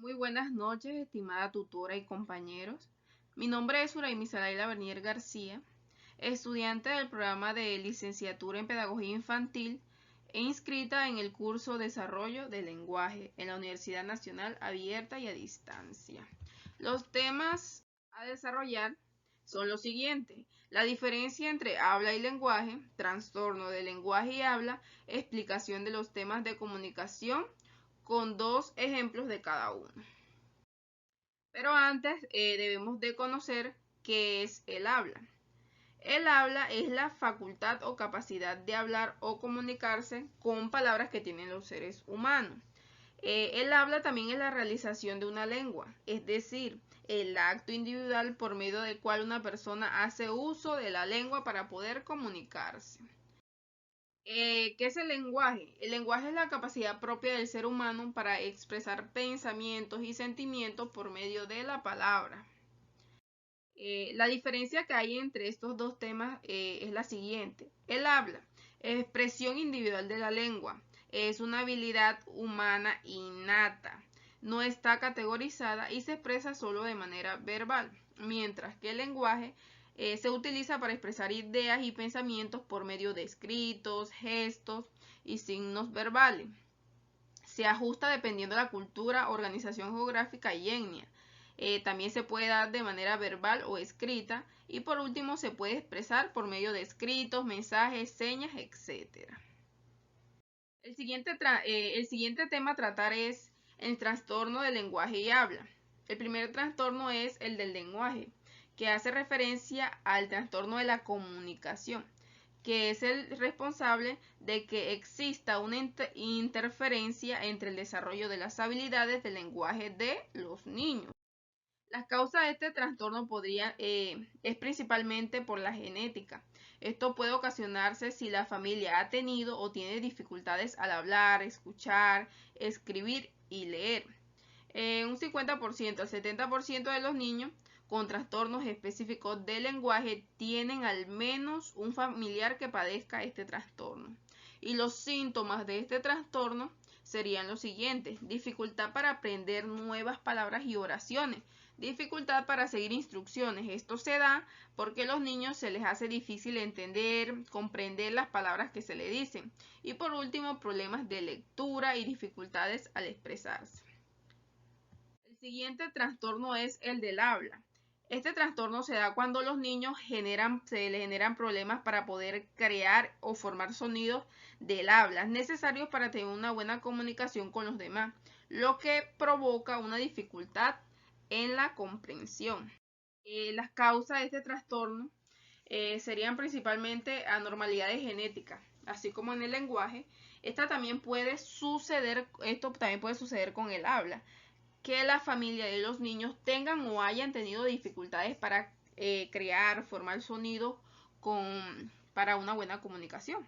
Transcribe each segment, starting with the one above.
Muy buenas noches, estimada tutora y compañeros. Mi nombre es Uraimi Saraila Bernier García, estudiante del programa de licenciatura en Pedagogía Infantil e inscrita en el curso Desarrollo del Lenguaje en la Universidad Nacional Abierta y a Distancia. Los temas a desarrollar son los siguientes: la diferencia entre habla y lenguaje, trastorno de lenguaje y habla, explicación de los temas de comunicación con dos ejemplos de cada uno. Pero antes debemos de conocer qué es el habla. El habla es la facultad o capacidad de hablar o comunicarse con palabras que tienen los seres humanos. El habla también es la realización de una lengua, es decir, el acto individual por medio del cual una persona hace uso de la lengua para poder comunicarse. ¿Qué es el lenguaje? El lenguaje es la capacidad propia del ser humano para expresar pensamientos y sentimientos por medio de la palabra. La diferencia que hay entre estos dos temas es la siguiente. El habla, expresión individual de la lengua, es una habilidad humana innata. No está categorizada y se expresa solo de manera verbal, mientras que el lenguaje se utiliza para expresar ideas y pensamientos por medio de escritos, gestos y signos verbales. Se ajusta dependiendo de la cultura, organización geográfica y etnia. También se puede dar de manera verbal o escrita. Y por último se puede expresar por medio de escritos, mensajes, señas, etc. El siguiente tema a tratar es el trastorno del lenguaje y habla. El primer trastorno es el del lenguaje, que hace referencia al trastorno de la comunicación, que es el responsable de que exista una interferencia entre el desarrollo de las habilidades del lenguaje de los niños. Las causas de este trastorno es principalmente por la genética. Esto puede ocasionarse si la familia ha tenido o tiene dificultades al hablar, escuchar, escribir y leer. Un 50% al 70% de los niños con trastornos específicos del lenguaje tienen al menos un familiar que padezca este trastorno. Y los síntomas de este trastorno serían los siguientes: dificultad para aprender nuevas palabras y oraciones, dificultad para seguir instrucciones. Esto se da porque a los niños se les hace difícil entender, comprender las palabras que se les dicen. Y por último, problemas de lectura y dificultades al expresarse. El siguiente trastorno es el del habla. Este trastorno se da cuando los niños se les generan problemas para poder crear o formar sonidos del habla necesarios para tener una buena comunicación con los demás, lo que provoca una dificultad en la comprensión. Las causas de este trastorno serían principalmente anormalidades genéticas, así como en el lenguaje. Esto también puede suceder con el habla, que la familia de los niños tengan o hayan tenido dificultades para crear, formar sonidos para una buena comunicación.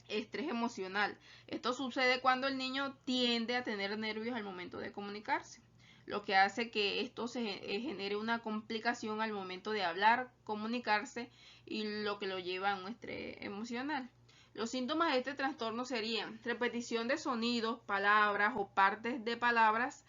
Estrés emocional. Esto sucede cuando el niño tiende a tener nervios al momento de comunicarse, lo que hace que esto se genere una complicación al momento de hablar, comunicarse, y lo que lo lleva a un estrés emocional. Los síntomas de este trastorno serían repetición de sonidos, palabras o partes de palabras,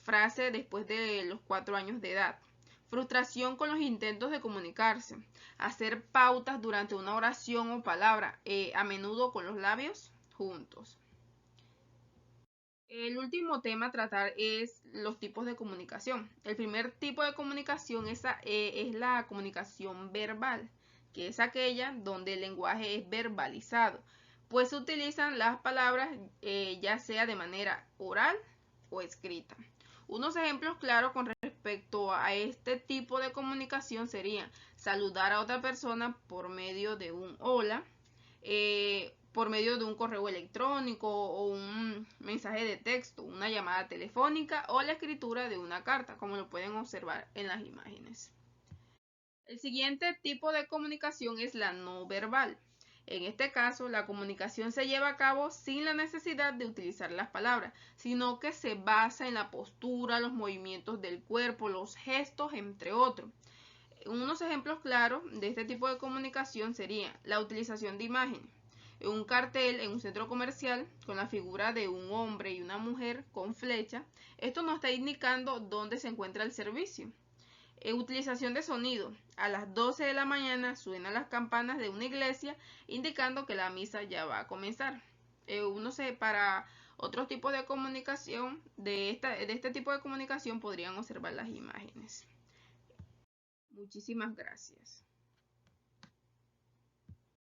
frases después de los 4 años de edad. Frustración con los intentos de comunicarse. Hacer pautas durante una oración o palabra, a menudo con los labios juntos. El último tema a tratar es los tipos de comunicación. El primer tipo de comunicación es la comunicación verbal, que es aquella donde el lenguaje es verbalizado, pues se utilizan las palabras ya sea de manera oral o escrita. Unos ejemplos claros con respecto a este tipo de comunicación serían saludar a otra persona por medio de un hola, por medio de un correo electrónico o un mensaje de texto, una llamada telefónica o la escritura de una carta, como lo pueden observar en las imágenes. El siguiente tipo de comunicación es la no verbal. En este caso, la comunicación se lleva a cabo sin la necesidad de utilizar las palabras, sino que se basa en la postura, los movimientos del cuerpo, los gestos, entre otros. Unos ejemplos claros de este tipo de comunicación serían la utilización de imágenes. un cartel en un centro comercial con la figura de un hombre y una mujer con flecha, esto nos está indicando dónde se encuentra el servicio. Utilización de sonido. A las 12 de la mañana suenan las campanas de una iglesia indicando que la misa ya va a comenzar. Para otros tipos de comunicación, de este tipo de comunicación podrían observar las imágenes. Muchísimas gracias.